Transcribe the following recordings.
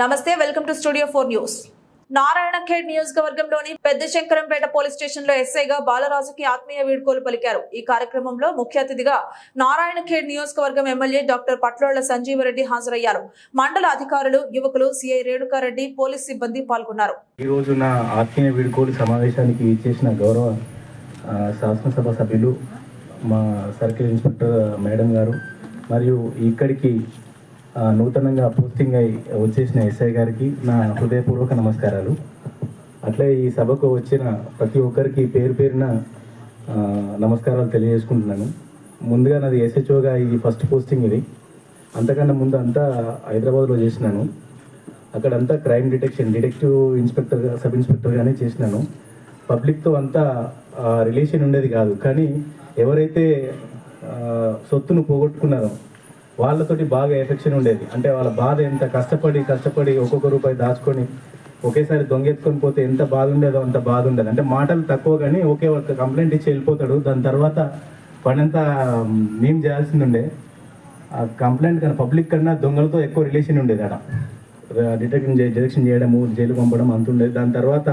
నమస్తే, welcome to studio 4 news. Narayankhed నియోజకవర్గంలోని పెద్ద శంకరంపేట పోలీస్ స్టేషన్ లో ఎస్ఐగా బాలరాజుకి ఆత్మీయ వీడ్కోలు పలికారు. ఈ కార్యక్రమంలో ముఖ్య అతిథిగా నారాయణఖేడ్ నియోజకవర్గం ఎమ్మెల్యే డాక్టర్ పట్లోళ్ల సంజీవరెడ్డి హాజరయ్యారు. మండల అధికారులు, యువకులు, సిఐ రేణుకారెడ్డి, పోలీస్ సిబ్బంది పాల్గొన్నారు. ఈ రోజు నా ఆత్మీయ వీడ్కోలు సమావేశానికి ఇచ్చేసిన గౌరవ శాసనసభ సభ్యులు, మా సర్కిల్ ఇన్స్పెక్టర్ మేడం గారు, మరియు ఇక్కడికి నూతనంగా పోస్టింగ్ అయి వచ్చేసిన ఎస్ఐ గారికి నా హృదయపూర్వక నమస్కారాలు. అట్లే ఈ సభకు వచ్చిన ప్రతి ఒక్కరికి పేరు పేరున నమస్కారాలు తెలియజేసుకుంటున్నాను. ముందుగా నాది ఎస్హెచ్ఓగా ఇది ఫస్ట్ పోస్టింగ్. ఇది అంతకన్నా ముందు అంతా హైదరాబాద్లో చేసినాను. అక్కడంతా క్రైమ్ డిటెక్టివ్ ఇన్స్పెక్టర్గా, సబ్ ఇన్స్పెక్టర్గానే చేసినాను. పబ్లిక్తో అంతా రిలేషన్ ఉండేది కాదు, కానీ ఎవరైతే సొత్తును పోగొట్టుకున్నారో వాళ్ళతోటి బాగా ఎఫెక్షన్ ఉండేది. అంటే వాళ్ళ బాధ ఎంత కష్టపడి ఒక్కొక్క రూపాయి దాచుకొని ఒకేసారి దొంగెత్తుకొని పోతే ఎంత బాధ ఉండేదో అంత బాధ ఉండేది. అంటే మాటలు తక్కువ, కానీ ఒకే ఒక కంప్లైంట్ ఇచ్చి వెళ్ళిపోతాడు. దాని తర్వాత పనంతా మేము చేయాల్సింది ఉండే. ఆ కంప్లైంట్ కన్నా పబ్లిక్ కన్నా దొంగలతో ఎక్కువ రిలేషన్ ఉండేది. అక్కడ డిటెక్షన్ చేయడము, జైలు పంపడం అంత ఉండేది. దాని తర్వాత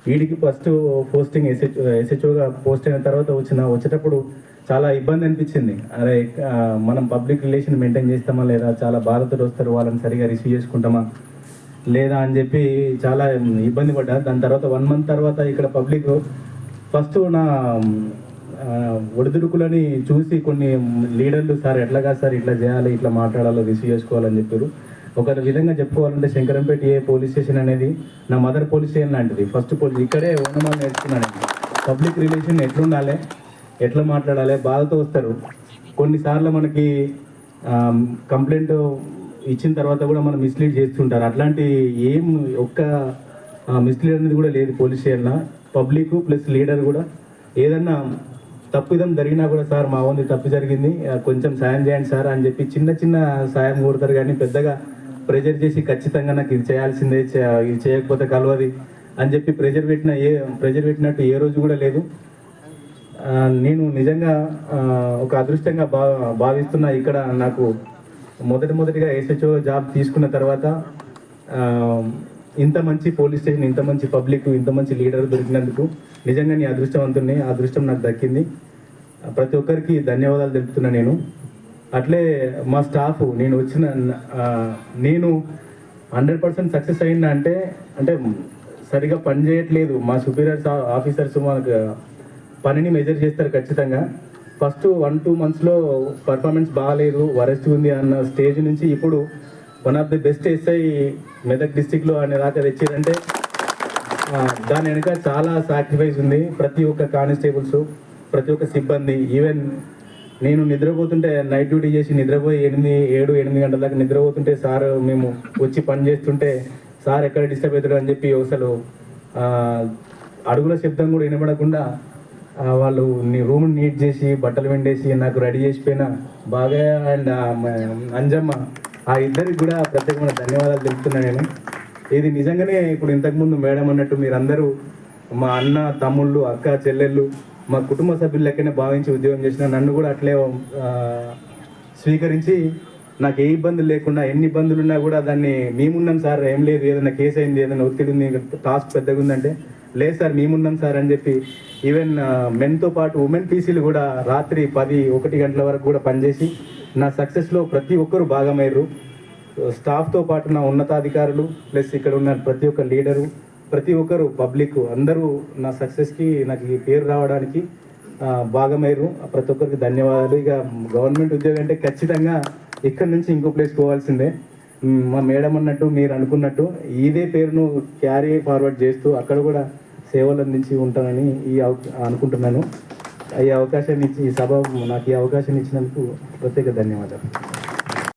వీడికి ఫస్ట్ పోస్టింగ్ ఎస్హెచ్ఓగా పోస్ట్ అయిన తర్వాత వచ్చేటప్పుడు చాలా ఇబ్బంది అనిపించింది. అరే, మనం పబ్లిక్ రిలేషన్ మెయింటైన్ చేస్తామా లేదా, చాలా బాధతో వస్తారు, వాళ్ళని సరిగా రిసీవ్ చేసుకుంటామా లేదా అని చెప్పి చాలా ఇబ్బంది పడ్డా. దాని తర్వాత 1 month తర్వాత ఇక్కడ పబ్లిక్ ఫస్ట్ నా ఒడిదుడుకులని చూసి కొన్ని లీడర్లు, సార్ ఎట్లాగా సార్ ఇట్లా చేయాలి, ఇట్లా మాట్లాడాలో, రిసీవ్ చేసుకోవాలని చెప్పారు. ఒక విధంగా చెప్పుకోవాలంటే శంకరంపేట పోలీస్ స్టేషన్ అనేది నా మదర్ పోలీస్ స్టేషన్ లాంటిది. ఫస్ట్ పోలీస్ ఇక్కడే ఓనమాలు నేర్చుకున్నాను. పబ్లిక్ రిలేషన్ ఎట్లుండాలి, ఎట్లా మాట్లాడాలి, బాధతో వస్తారు. కొన్నిసార్లు మనకి కంప్లైంట్ ఇచ్చిన తర్వాత కూడా మనం మిస్లీడ్ చేస్తుంటారు. అట్లాంటి ఏం ఒక్క మిస్లీడ్ అనేది కూడా లేదు పోలీస్ స్టేషన్లో. పబ్లిక్ ప్లస్ లీడర్ కూడా ఏదన్నా తప్పిదం జరిగినా కూడా, సార్ మా వంతు తప్పు జరిగింది, కొంచెం సాయం చేయండి సార్ అని చెప్పి చిన్న సాయం కోరుతారు. కానీ పెద్దగా ప్రెజర్ చేసి ఖచ్చితంగా నాకు ఇది చేయాల్సిందే, ఇది చేయకపోతే కలవది అని చెప్పి ప్రెజర్ పెట్టినట్టు ఏ రోజు కూడా లేదు. నేను నిజంగా ఒక అదృష్టంగా భావిస్తున్నా. ఇక్కడ నాకు మొదటిగా ఎస్హెచ్ఓ జాబ్ తీసుకున్న తర్వాత ఇంత మంచి పోలీస్ స్టేషన్, ఇంత మంచి పబ్లిక్, ఇంత మంచి లీడర్ దొరికినందుకు నిజంగా నీ అదృష్టవంతుని. ఆ అదృష్టం నాకు దక్కింది. ప్రతి ఒక్కరికి ధన్యవాదాలు తెలుపుతున్నా నేను. అట్లే మా స్టాఫ్, నేను 100% సక్సెస్ అయిందా అంటే సరిగా పని చేయట్లేదు. మా సుపీరియర్స్ ఆఫీసర్స్ మనకు పనిని మెజర్ చేస్తారు ఖచ్చితంగా. ఫస్ట్ 1-2 monthsలో పర్ఫార్మెన్స్ బాగాలేదు, వరెస్ట్ ఉంది అన్న స్టేజ్ నుంచి ఇప్పుడు one of the best SI Medak డిస్టిక్లో అనే దాకా తెచ్చారంటే దాని వెనుక చాలా సాక్రిఫైస్ ఉంది. ప్రతి ఒక్క కానిస్టేబుల్స్, ప్రతి ఒక్క సిబ్బంది. ఈవెన్ నేను నిద్రపోతుంటే, నైట్ డ్యూటీ చేసి నిద్రపోయి 7-8 గంటల దాకా నిద్రపోతుంటే, సార్ మేము వచ్చి పని చేస్తుంటే సార్ ఎక్కడ డిస్టర్బ్ అవుతాడు అని చెప్పి అసలు అడుగుల శబ్దం కూడా వినబడకుండా వాళ్ళు నీ రూమ్ నీట్ చేసి, బట్టలు వెండేసి నాకు రెడీ చేసిపోయిన బాగా అండ్ అంజమ్మ, ఆ ఇద్దరికి కూడా ప్రత్యేకమైన ధన్యవాదాలు తెలుపుతున్నాను నేను. ఇది నిజంగానే ఇప్పుడు ఇంతకుముందు మేడం అన్నట్టు మీరందరూ మా అన్న, తమ్ముళ్ళు, అక్క, చెల్లెళ్ళు, మా కుటుంబ సభ్యులు లెక్కనే భావించి ఉద్యోగం చేసిన నన్ను కూడా అట్లే స్వీకరించి నాకు ఏ ఇబ్బందులు లేకుండా, ఎన్ని ఇబ్బందులు ఉన్నా కూడా దాన్ని మేమున్నాం సార్, ఏం లేదు, ఏదైనా కేసు అయింది, ఏదైనా ఒత్తిడి ఉంది, టాస్క్ పెద్దగా ఉందంటే లేదు సార్ మేమున్నాం సార్ అని చెప్పి ఈవెన్ మెన్తో పాటు ఉమెన్ పీసీలు కూడా రాత్రి 10-1 గంటల వరకు కూడా పనిచేసి నా సక్సెస్లో ప్రతి ఒక్కరు భాగమయ్యారు. స్టాఫ్తో పాటు నా ఉన్నతాధికారులు ప్లస్ ఇక్కడ ఉన్న ప్రతి ఒక్క లీడరు, ప్రతి ఒక్కరు పబ్లిక్ అందరూ నా సక్సెస్కి, నాకు ఈ పేరు రావడానికి భాగమయ్యారు. ప్రతి ఒక్కరికి ధన్యవాదాలు. ఇక గవర్నమెంట్ ఉద్యోగం అంటే ఖచ్చితంగా ఇక్కడ నుంచి ఇంకో ప్లేస్ పోవాల్సిందే. మా మేడం అన్నట్టు, మీరు అనుకున్నట్టు ఇదే పేరును క్యారీ ఫార్వర్డ్ చేస్తూ అక్కడ కూడా సేవలు అందించి ఉంటానని అనుకుంటున్నాను. ఈ అవకాశాన్ని ఇచ్చి, ఈ సభ నాకు ఈ అవకాశాన్ని ఇచ్చినందుకు ప్రత్యేక ధన్యవాదాలు.